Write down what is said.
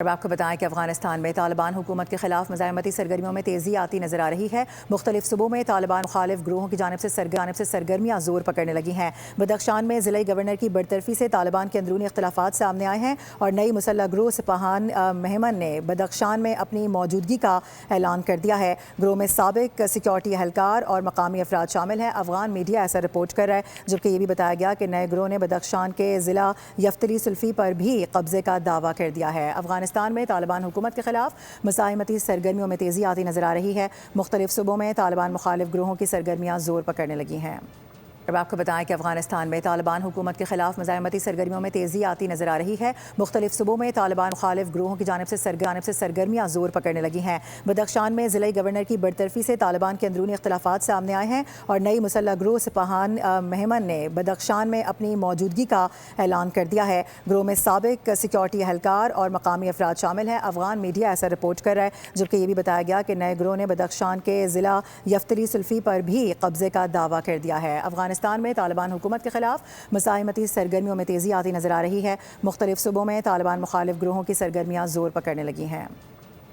اب آپ کو بتائیں کہ افغانستان میں طالبان حکومت کے خلاف مزاحمتی سرگرمیوں میں تیزی آتی نظر آ رہی ہے۔ مختلف صوبوں میں طالبان مخالف گروہوں کی جانب سے سرگرمیاں زور پکڑنے لگی ہیں۔ بدخشان میں ضلعی گورنر کی برطرفی سے طالبان کے اندرونی اختلافات سامنے آئے ہیں اور نئی مسلح گروہ سپاہان مہمن نے بدخشان میں اپنی موجودگی کا اعلان کر دیا ہے۔ گروہ میں سابق سیکورٹی اہلکار اور مقامی افراد شامل ہیں۔ افغان میڈیا ایسا رپورٹ کر رہا ہے، جبکہ یہ بھی بتایا گیا کہ نئے گروہ نے بدخشان کے ضلع یفتری سلفی پر بھی قبضے کا دعویٰ کر دیا ہے۔ افغانستان میں طالبان حکومت کے خلاف مزاحمتی سرگرمیوں میں تیزی آتی نظر آ رہی ہے۔ مختلف صوبوں میں طالبان مخالف گروہوں کی سرگرمیاں زور پکڑنے لگی ہیں۔ اب آپ کو بتائیں کہ افغانستان میں طالبان حکومت کے خلاف مزاحمتی سرگرمیوں میں تیزی آتی نظر آ رہی ہے۔ مختلف صوبوں میں طالبان مخالف گروہوں کی جانب سے سرگرمیاں زور پکڑنے لگی ہیں۔ بدخشان میں ضلعی گورنر کی برطرفی سے طالبان کے اندرونی اختلافات سامنے آئے ہیں اور نئی مسلح گروہ سپاہان مہمن نے بدخشان میں اپنی موجودگی کا اعلان کر دیا ہے۔ گروہ میں سابق سیکورٹی اہلکار اور مقامی افراد شامل ہیں۔ افغان میڈیا ایسا رپورٹ کر رہا ہے، جبکہ یہ بھی بتایا گیا کہ نئے گروہ نے بدخشان کے ضلع یفتری سلفی پر بھی قبضے کا دعویٰ کر دیا ہے۔ افغانستان میں طالبان حکومت کے خلاف مزاحمتی سرگرمیوں میں تیزی آتی نظر آ رہی ہے۔ مختلف صوبوں میں طالبان مخالف گروہوں کی سرگرمیاں زور پکڑنے لگی ہیں۔